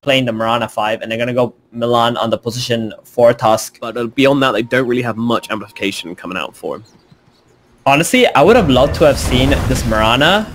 playing the Mirana 5, and they're going to go Milan on the position for Tusk. But beyond that, they don't really have much amplification coming out for him. Honestly, I would have loved to have seen this Mirana.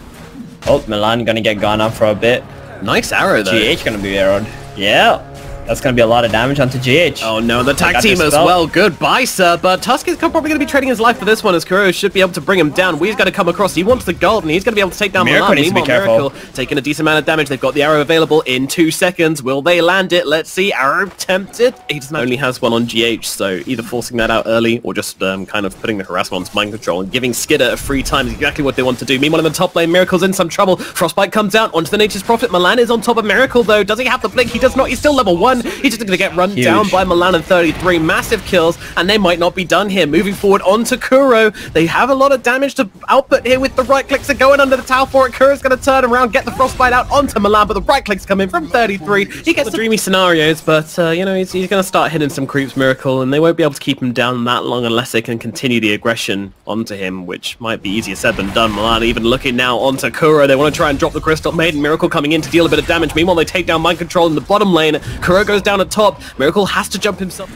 Oh, Milan going to get gone up for a bit. Nice arrow, though. GH going to be arrowed. Yeah. That's going to be a lot of damage onto GH. Oh no, the tag team as well. Goodbye, sir. But Tusk is probably going to be trading his life for this one, as Kuro should be able to bring him down. Wee's got to come across. He wants the gold, and he's going to be able to take down Miracle. Needs to be careful. Miracle taking a decent amount of damage. They've got the arrow available in 2 seconds. Will they land it? Let's see. Arrow tempted. He only has one on GH, so either forcing that out early or just kind of putting the harassment on mind control and giving Skidder a free time is exactly what they want to do. Meanwhile, in the top lane, Miracle's in some trouble. Frostbite comes out onto the Nature's Prophet. Milan is on top of Miracle, though. Does he have the blink? He does not. He's still level 1. He's just going to get run down by Milan and 33. Massive kills, and they might not be done here. Moving forward onto Kuro. They have a lot of damage to output here with the right clicks are going under the tower for it. Kuro's going to turn around, get the Frostbite out onto Milan, but the right clicks come in from 33. He gets the dreamy scenarios, but you know, he's going to start hitting some creeps, Miracle, and they won't be able to keep him down that long unless they can continue the aggression onto him, which might be easier said than done. Milan even looking now onto Kuro. They want to try and drop the Crystal Maiden. Miracle coming in to deal a bit of damage. Meanwhile, they take down mind control in the bottom lane. Kuro goes down at top. Miracle has to jump himself.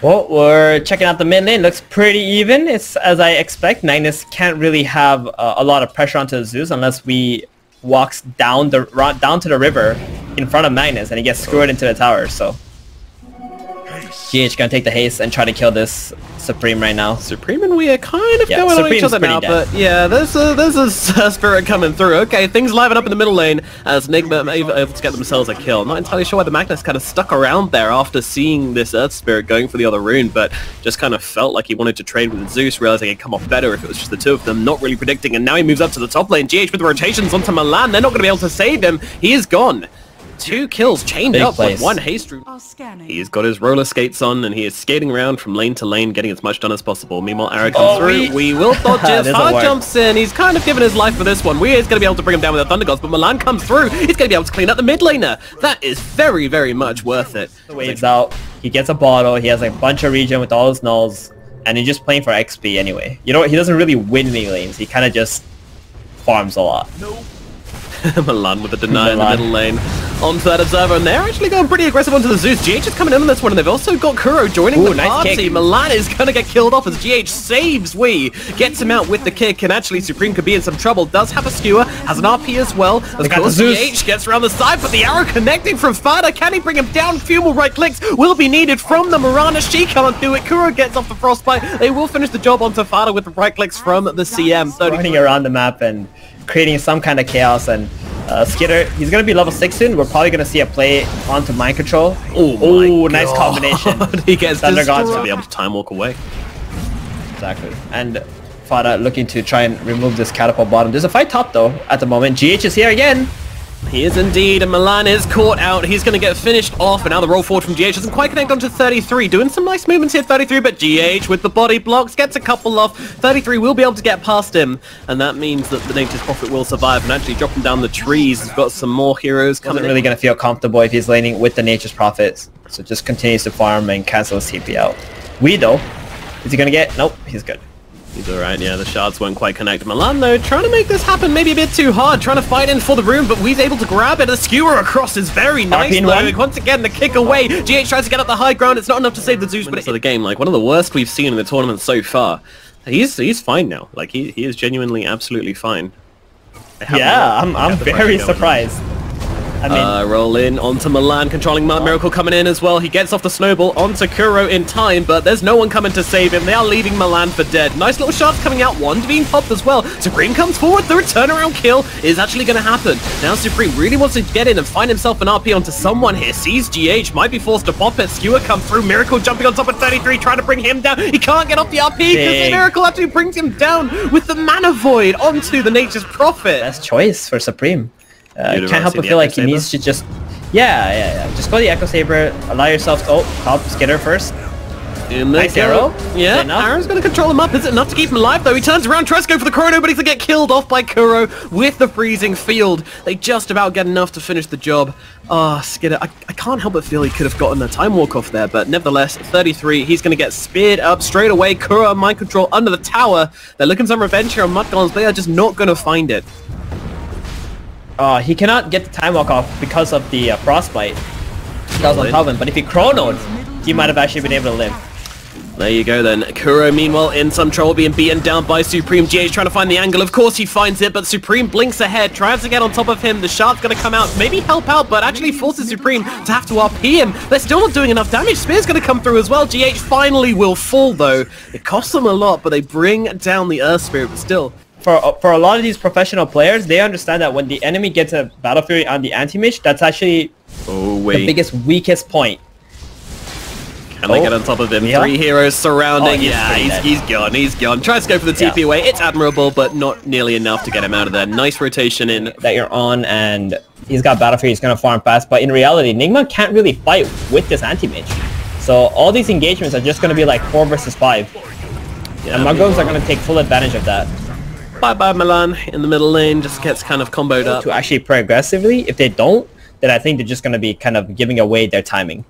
Well, we're checking out the mid lane. Looks pretty even. It's as I expect. Magnus can't really have a lot of pressure onto Zeus unless we walks down to the river in front of Magnus, and he gets screwed into the tower. So GH gonna take the haste and try to kill this Supreme right now. Supreme and we are kind of going on each other now, but yeah, there's a spirit coming through. Okay, things liven up in the middle lane as NIGMA are able to get themselves a kill. Not entirely sure why the Magnus kind of stuck around there after seeing this Earth Spirit going for the other rune, but just kind of felt like he wanted to trade with Zeus, realizing it'd come off better if it was just the two of them, not really predicting, and now he moves up to the top lane. GH with the rotations onto Milan. They're not going to be able to save him. He is gone. 2 kills chained up with 1 haste rune. He's got his roller skates on and he is skating around from lane to lane, getting as much done as possible. Meanwhile, Arrow comes through. We will dodge it. Hard jumps in. He's kind of given his life for this one. We is going to be able to bring him down with the Thunder Gods, but Milan comes through. He's going to be able to clean up the mid laner. That is very, very much worth it. The waves out. He gets a bottle. He has a bunch of regen with all his nulls, and he's just playing for XP anyway. You know, he doesn't really win any lanes. He kind of just farms a lot. Nope. Milan with a deny in the middle lane onto that Observer, and they're actually going pretty aggressive onto the Zeus. GH is coming in on this one, and they've also got Kuro joining the party. Kick. Milan is going to get killed off as GH saves Wee, gets him out with the kick, and actually Supreme could be in some trouble. Does have a skewer, has an RP as well. Of course, GH gets around the side, but the arrow connecting from Fada. Can he bring him down? Few more right clicks will be needed from the Mirana. She can't do it. Kuro gets off the Frostbite. They will finish the job onto Fada with the right clicks from the CM. Running around the map and creating some kind of chaos, and Skidder, he's going to be level 6 soon. We're probably going to see a play onto mind control. Oh, nice combination. He gets Thunder Gods to be able to time walk away. Exactly. And Fada looking to try and remove this catapult bottom. There's a fight top though at the moment. GH is here again. He is indeed, and Milan is caught out. He's going to get finished off, and now the roll forward from GH doesn't quite connect onto 33. Doing some nice movements here, 33, but GH with the body blocks gets a couple off. 33 will be able to get past him, and that means that the Nature's Prophet will survive and actually drop him down the trees. He's got some more heroes coming in. Really going to feel comfortable if he's laning with the Nature's Prophet, so just continues to farm and cancel his TP out. We though, is he going to get? Nope, he's good. He's alright, yeah, the shards won't quite connect. Milan, though, trying to make this happen maybe a bit too hard, trying to fight in for the room, but Wee's able to grab it. A skewer across is very nice, though. Once again, the kick away. GH tries to get up the high ground. It's not enough to save the Zeus, but it's the game, like, one of the worst we've seen in the tournament so far. He's fine now. Like, he is genuinely absolutely fine. Yeah, I'm very surprised. I mean, roll in onto Milan, controlling Miracle coming in as well. He gets off the snowball onto Kuro in time, but there's no one coming to save him. They are leaving Milan for dead. Nice little shots coming out, one being popped as well. Supreme comes forward, the turnaround kill is actually going to happen. Now Supreme really wants to get in and find himself an RP onto someone here. Sees GH, might be forced to pop it. Skewer comes through, Miracle jumping on top of 33, trying to bring him down. He can't get off the RP because Miracle actually brings him down with the Mana Void onto the Nature's Prophet. Best choice for Supreme. Can't help but feel like he needs to just... Yeah. Just go the Echo Saber, allow yourself to... Oh, top Skidder first. Nice arrow. Yeah, Arrow's going to control him up. Is it enough to keep him alive, though? He turns around, tries to go for the chrono, but he's going to get killed off by Kuro with the freezing field. They just about get enough to finish the job. Ah, Skidder, I can't help but feel he could have gotten a time walk off there, but nevertheless, 33, he's going to get speared up straight away. Kuro mind control under the tower. They're looking some revenge here on Mudgolems. They are just not going to find it. he cannot get the time walk off because of the frostbite that was on top of him. But if he chronoed, he might have actually been able to live. There you go then. Kuro, meanwhile, in some trouble, being beaten down by Supreme. GH trying to find the angle. Of course he finds it, but Supreme blinks ahead, tries to get on top of him. The shard's going to come out, maybe help out, but actually forces Supreme to have to RP him. They're still not doing enough damage. Spear's going to come through as well. GH finally will fall, though. It costs them a lot, but they bring down the Earth Spirit, but still. For a lot of these professional players, they understand that when the enemy gets a Battle Fury on the Antimage, that's actually the biggest, weakest point. Can they get on top of him? Yeah. 3 heroes surrounding. He's gone. He's gone. Tries to go for the TP away. It's admirable, but not nearly enough to get him out of there. Nice rotation in. That you're on, and he's got Battle Fury. He's going to farm fast. But in reality, NIGMA can't really fight with this Antimage. So all these engagements are just going to be like 4 versus 5. Yeah, and Mudgolems are going to take full advantage of that. Bye-bye Milan in the middle lane. Just gets kind of comboed up. To actually play aggressively. If they don't, then I think they're just going to be kind of giving away their timing.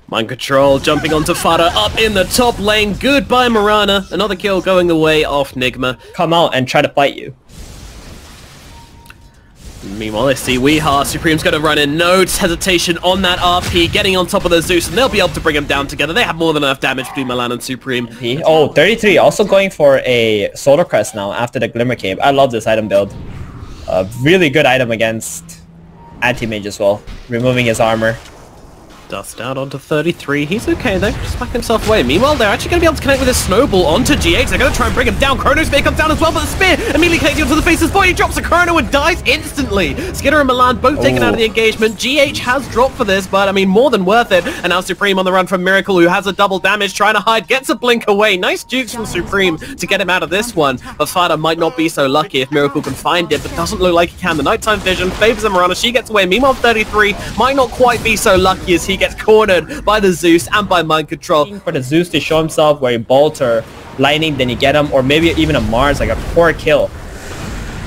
Mind Control jumping onto Fada up in the top lane. Goodbye Mirana. Another kill going the way of NIGMA. Come out and try to fight you. Meanwhile, let's see Weeha. Supreme's going to run in. No hesitation on that RP. Getting on top of the Zeus, and they'll be able to bring him down together. They have more than enough damage between Milan and Supreme. Oh, 33. Also going for a Solar Crest now after the Glimmer Cape. I love this item build. A really good item against Antimage as well. Removing his armor. Dust out onto 33. He's okay though. Just back himself away. Meanwhile, they're actually going to be able to connect with a snowball onto GH. They're going to try and bring him down. Chronosphere comes down as well, but the spear immediately connecting onto the face of his body. He drops a Chrono and dies instantly. Skinner and Milan both taken out of the engagement. GH has dropped for this, but I mean, more than worth it. And now Supreme on the run from Miracle, who has a double damage, trying to hide, gets a blink away. Nice jukes from Supreme to get him out of this one. But Fada might not be so lucky if Miracle can find it, but doesn't look like he can. The nighttime vision favors Mirana. She gets away. Meanwhile, 33 might not quite be so lucky as he gets cornered by the Zeus and by Mind Control. For the Zeus to show himself where he bolts or lightning, then you get him, or maybe even a Mars, like a poor kill.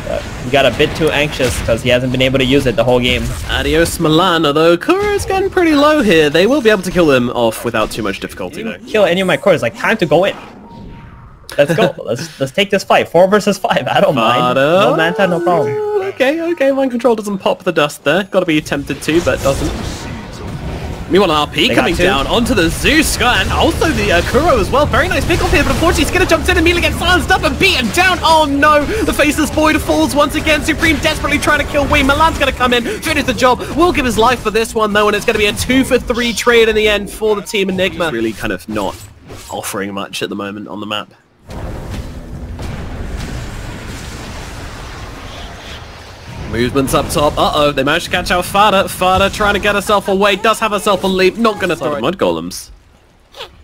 But he got a bit too anxious because he hasn't been able to use it the whole game. Adios Milan, although Kuro's getting pretty low here. They will be able to kill them off without too much difficulty though. Kill any of my cores, like time to go in. Let's go. let's take this fight. 4 versus 5. I don't mind. No Manta, no problem. Okay. Mind Control doesn't pop the dust there. Gotta be tempted to, but doesn't. Meanwhile, RP coming down onto the Zeus, and also the Kuro as well. Very nice pick off here, but unfortunately Skinner jumps in, immediately gets silenced up and beaten down. Oh no, the Faceless Void falls once again. Supreme desperately trying to kill Wee. Milan's going to come in, finish the job. Will give his life for this one though, and it's going to be a 2-for-3 trade in the end for the team Enigma. Really kind of not offering much at the moment on the map. Movements up top. Uh-oh, they managed to catch out Fada. Fada trying to get herself away. Does have herself a leap. Not going to throw it. Mudgolems.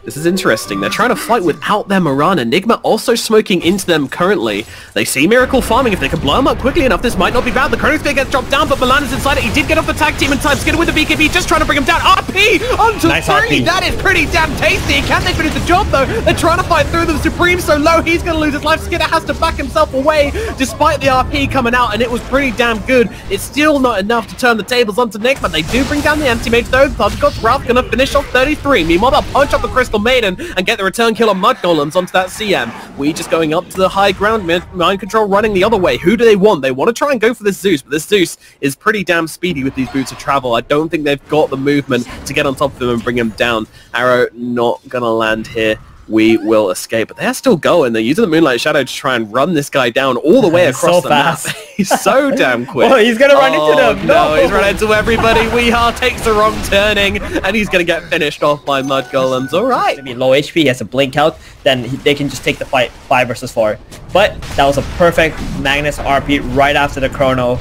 This is interesting. They're trying to fight without their Mirana. NIGMA also smoking into them currently. They see Miracle farming. If they can blow him up quickly enough, this might not be bad. The Chronosphere gets dropped down, but Milan is inside it. He did get off the tag team in time. Skinner with the BKB, just trying to bring him down. RP onto nice 3. RP. That is pretty damn tasty. Can they finish the job, though? They're trying to fight through them. Supreme so low, he's going to lose his life. Skinner has to back himself away despite the RP coming out, and it was pretty damn good. It's still not enough to turn the tables onto NIGMA. They do bring down the Antimage, though. Thundergod's Wrath going to finish off 33. Meanwhile, they'll punch up the Crystal Maiden and get the return kill on Mudgolems onto that CM. We just going up to the high ground, Mind Control running the other way. Who do they want? They want to try and go for this Zeus, but this Zeus is pretty damn speedy with these boots of travel. I don't think they've got the movement to get on top of him and bring him down. Arrow not gonna land here. We will escape, but they're still going. They're using the Moonlight Shadow to try and run this guy down all the way across the map. He's so damn quick. Oh, he's gonna run into them. No, he's run into everybody. Weeha takes the wrong turning, and he's gonna get finished off by Mudgolems. All right. Maybe low HP, he has a blink out, then they can just take the fight 5 versus 4. But that was a perfect Magnus RP right after the Chrono.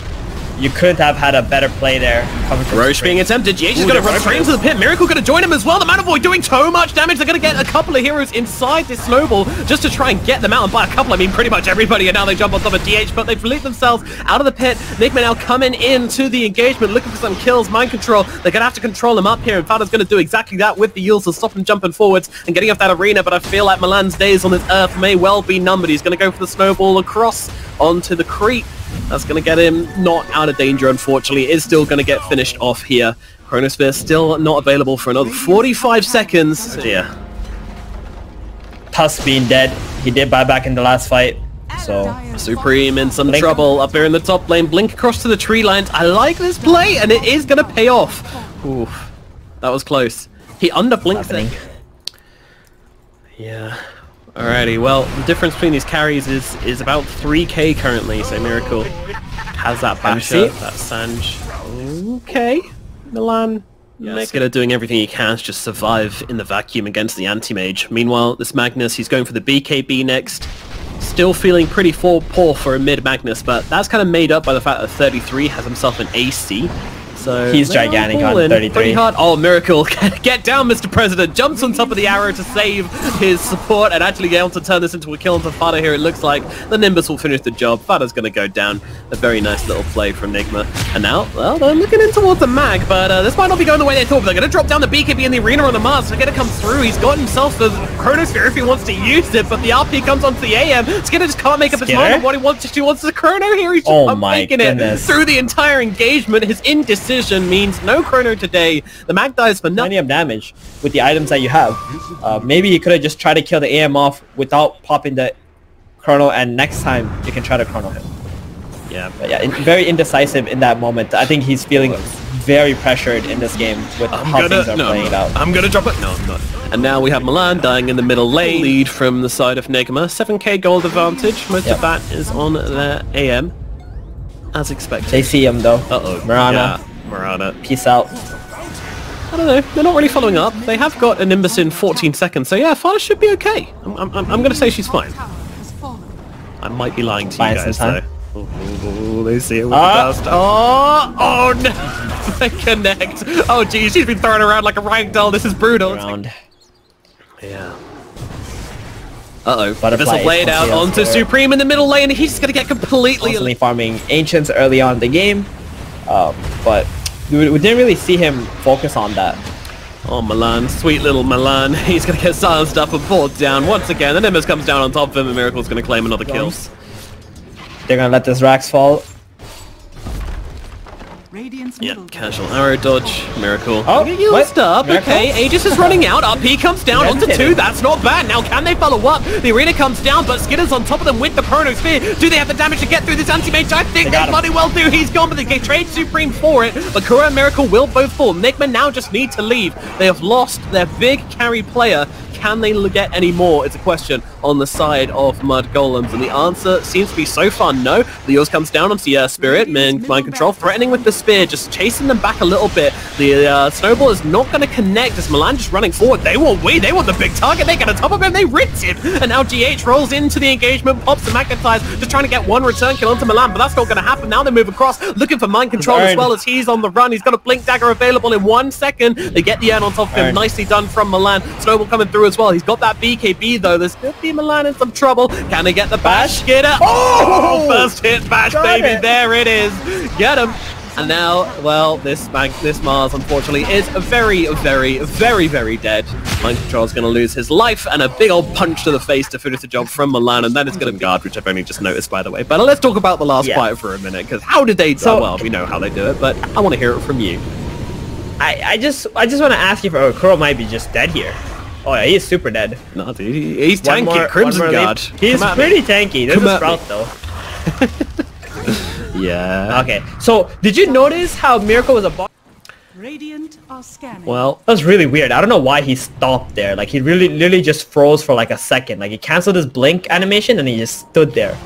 You couldn't have had a better play there. Roche being attempted. GH is going to run straight into the pit. Miracle going to join him as well. The Mana Void doing so much damage. They're going to get a couple of heroes inside this snowball just to try and get them out. And by a couple, I mean pretty much everybody. And now they jump on top of DH, but they've leaked themselves out of the pit. NIGMA now coming into the engagement, looking for some kills. Mind Control. They're going to have to control him up here. And Fada's going to do exactly that with the Yules to stop him jumping forwards and getting off that arena. But I feel like Milan's days on this earth may well be numbered. He's going to go for the snowball across onto the creep. That's going to get him not out of danger, unfortunately. Is still going to get finished off here. Chronosphere still not available for another 45 seconds. Yeah. Tusk being dead. He did buy back in the last fight. So Supreme in some Blink. trouble up here in the top lane. Blink across to the tree lines. I like this play, and it is going to pay off. Oof, that was close. He under-blinked happening. it. Yeah. Alrighty, well, the difference between these carries is about 3k currently, so Miracle has that basher, that Sanj. Okay, Milan. Yeah, Skidder doing everything he can to just survive in the vacuum against the Antimage. Meanwhile, this Magnus, he's going for the BKB next. Still feeling pretty poor for a mid Magnus, but that's kind of made up by the fact that 33 has himself an AC. So he's gigantic on 33. Pretty hard. Oh, Miracle. Get down, Mr. President. Jumps on top of the arrow to save his support and actually get able to turn this into a kill onto Fada here. It looks like the Nimbus will finish the job. Fada's going to go down. A very nice little play from NIGMA. And now, well, they're looking in towards the mag, but this might not be going the way they thought. But they're going to drop down the BKB in the arena on the Mars. They're going to come through. He's got himself the Chronosphere if he wants to use it, but the RP comes onto the AM. Skidder just can't make up his mind on what he wants. She wants the Chrono here. He's just making it through the entire engagement. His indecision means no Chrono today. The mag dies for nothing. Plenty of damage with the items that you have. Maybe you could have just tried to kill the AM off without popping the Chrono, and next time you can try to Chrono him. Yeah. But yeah, very indecisive in that moment. I think he's feeling very pressured in this game with how things are playing out. I'm gonna drop it. No, I'm not. And now we have Milan dying in the middle lane. Lead from the side of NIGMA. 7k gold advantage. Most of that is on their AM. As expected. They see him though. Uh-oh. Marana. Yeah. Marana. Peace out. I don't know. They're not really following up. They have got a Nimbus in 14 seconds. So yeah, Fada should be okay. I'm gonna say she's fine. I might be lying to you guys though. Oh, they see it with the dust. Oh no! They connect. Oh geez, she's been thrown around like a ragdoll. This is brutal. Yeah. Uh-oh. This will play it out onto Supreme in the middle lane. He's just gonna get completely farming Ancients early on in the game. But we didn't really see him focus on that. Oh, Milan. Sweet little Milan. He's going to get silenced up and pulled down once again. The Nimbus comes down on top of him and Miracle's going to claim another kill. They're going to let this Rax fall. Yeah, casual arrow dodge, Miracle. Oh, used up. Okay, Aegis is running out. RP comes down onto 2. That's not bad. Now, can they follow up? The arena comes down, but Skidder's on top of them with the Chronosphere. Do they have the damage to get through this Antimage? I think they bloody well do. He's gone, but they trade Supreme for it. But Kura and Miracle will both fall. NIGMA now just need to leave. They have lost their big carry player. Can they get any more? It's a question on the side of Mudgolems, and the answer seems to be so far no. The yours comes down onto the Spirit, mind control, threatening with the spear, just chasing them back a little bit. The snowball is not going to connect as Milan just running forward. They want the big target. They get on top of him. They ripped him, and now GH rolls into the engagement, pops the magnetize, just trying to get one return kill onto Milan, but that's not going to happen. Now they move across, looking for mind control as well as he's on the run. He's got a blink dagger available in 1 second. They get the end on top of him. Nicely done from Milan. Snowball coming through as well. He's got that BKB though. There's could be Milan in some trouble. Can they get the bash? Get it. Oh! First hit bash, baby. There it is. Get him. And now, well, this Mars unfortunately is very, very, very, very dead. Mind Control's going to lose his life, and a big old punch to the face to finish the job from Milan, and then it's going to guard, which I've only just noticed, by the way. But let's talk about the last fight for a minute, because how did they? Well, we know how they do it, but I want to hear it from you. I just want to ask you for Kuro might be just dead here. Oh yeah, he's super dead. No, dude, he's tanky. Crimson Guard. He's pretty tanky. There's a Sprout though. Yeah. Okay, so did you notice how Miracle was a bot? Radiant are scanning. Well, that was really weird. I don't know why he stopped there. Like he literally just froze for like a second. Like he canceled his blink animation and he just stood there.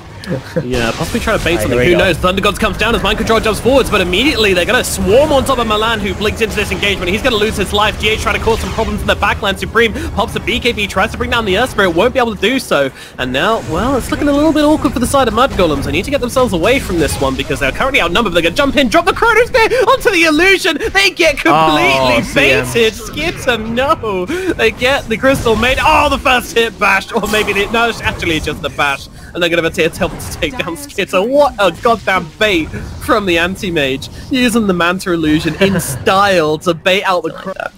Yeah, possibly try to bait something. Who knows? Thunder Gods comes down as Mind Control jumps forwards, but immediately they're going to swarm on top of Milan, who blinks into this engagement. He's going to lose his life. GH trying to cause some problems in the backline. Supreme pops a BKB, tries to bring down the Earth Spirit, won't be able to do so. And now, well, it's looking a little bit awkward for the side of Mudgolems. They need to get themselves away from this one because they're currently outnumbered. They're going to jump in, drop the Chronosphere onto the illusion. They get completely baited. Skitter, no. They get the Crystal made. Oh, the first hit bashed. Or maybe, no, actually it's just the bash. And they're going to attempt to take down Skitter. What a goddamn bait from the Antimage. Using the Manta Illusion in style to bait out the...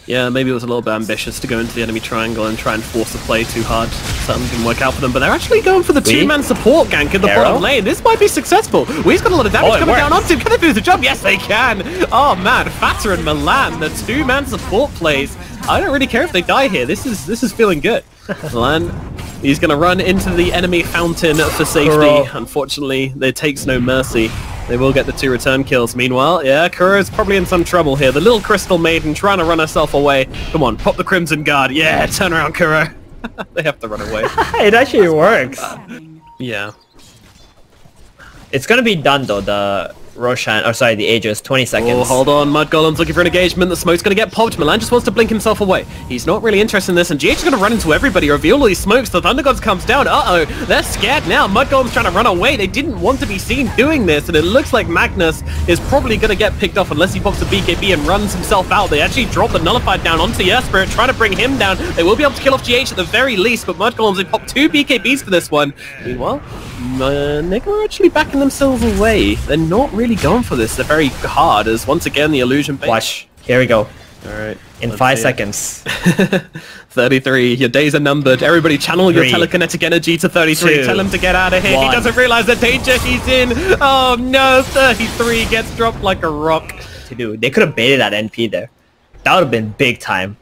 Yeah, maybe it was a little bit ambitious to go into the enemy triangle and try and force the play too hard. Something didn't work out for them, but they're actually going for the two-man support gank in the bottom lane. This might be successful. We've got a lot of damage coming down onto him. Can they do the job? Yes, they can. Oh man, Fatter and Milan, the two-man support plays. I don't really care if they die here. This is feeling good. Milan He's going to run into the enemy fountain for safety. Kuro. Unfortunately, there takes no mercy. They will get the 2 return kills. Meanwhile, yeah, Kuro's probably in some trouble here. The little crystal maiden trying to run herself away. Come on, pop the Crimson Guard. Yeah, turn around, Kuro. They have to run away. It actually works. Yeah. It's gonna be done though, the Roshan, or sorry, the Aegis, 20 seconds. Oh, hold on, Mudgolems looking for an engagement. The smoke's going to get popped. Milan just wants to blink himself away. He's not really interested in this, and GH is going to run into everybody, reveal all these smokes. The Thunder Gods comes down. Uh-oh, they're scared now. Mudgolems trying to run away. They didn't want to be seen doing this, and it looks like Magnus is probably going to get picked off unless he pops a BKB and runs himself out. They actually drop the Nullified down onto Spirit, trying to bring him down. They will be able to kill off GH at the very least, but Mudgolems, they pop 2 BKBs for this one. Meanwhile, NIGMA are actually backing themselves away. They're not really going for this. They're very hard, as once again the illusion base. Watch. Here we go. Alright. In 5 seconds. 33. Your days are numbered. Everybody channel your telekinetic energy to 33. 2, Tell him to get out of here. 1. He doesn't realize the danger he's in. Oh no, 33 gets dropped like a rock. Dude, they could have baited that NP there. That would have been big time.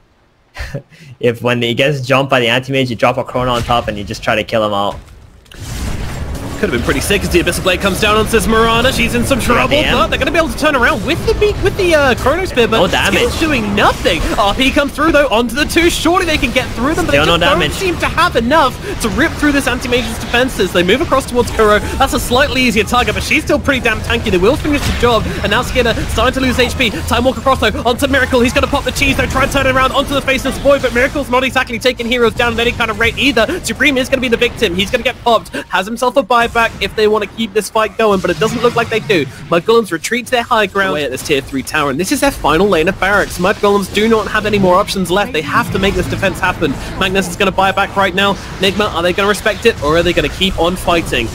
If when he gets jumped by the Antimage, you drop a Chrono on top and you just try to kill him out. Could have been pretty sick as the Abyssal Blade comes down on Sismarana. She's in some trouble, but they're going to be able to turn around with the Chrono Spear, but no damage. Skill's doing nothing. RP comes through though onto the 2. Surely they can get through them, but Still they just no damage. don't seem to have enough to rip through this Anti-Mage's defenses. They move across towards Kuro. That's a slightly easier target, but she's still pretty damn tanky. They will finish the job, and now Skinner starting to lose HP. Time Walk across though onto Miracle. He's going to pop the cheese though, try and turn it around onto the Faceless Boy, but Miracle's not exactly taking heroes down at any kind of rate either. Supreme is going to be the victim. He's going to get popped. Has himself a buyback if they want to keep this fight going, but it doesn't look like they do. Mudgolems retreat to their high ground away at this tier 3 tower, and this is their final lane of barracks. Mudgolems do not have any more options left. They have to make this defense happen. Magnus is going to buy back right now. NIGMA, are they going to respect it, or are they going to keep on fighting?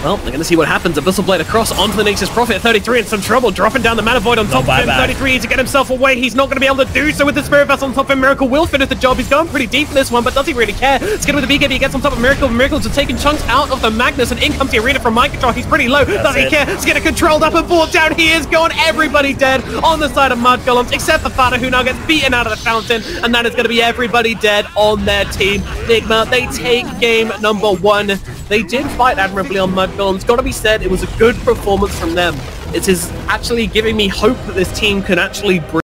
Well, they're going to see what happens. Abyssal Blade across onto the Nature's Prophet. 33 in some trouble, dropping down the Mana Void on top of him. 33 to get himself away. He's not going to be able to do so with the Spirit Vessel on top of him. Miracle will finish the job. He's going pretty deep in this one, but does he really care? Skinner with the BKB gets on top of Miracle. Miracle just taking chunks out of the Magnus, and in comes the arena from Mind Control. He's pretty low. Does he care? Skinner controlled up and brought down. He is gone. Everybody dead on the side of Mudgolems, except the Fata, who now gets beaten out of the fountain, and that is going to be everybody dead on their team. NIGMA, they take game number 1. They did fight admirably on Mudgolems. Gotta be said, it was a good performance from them. It is actually giving me hope that this team can actually bring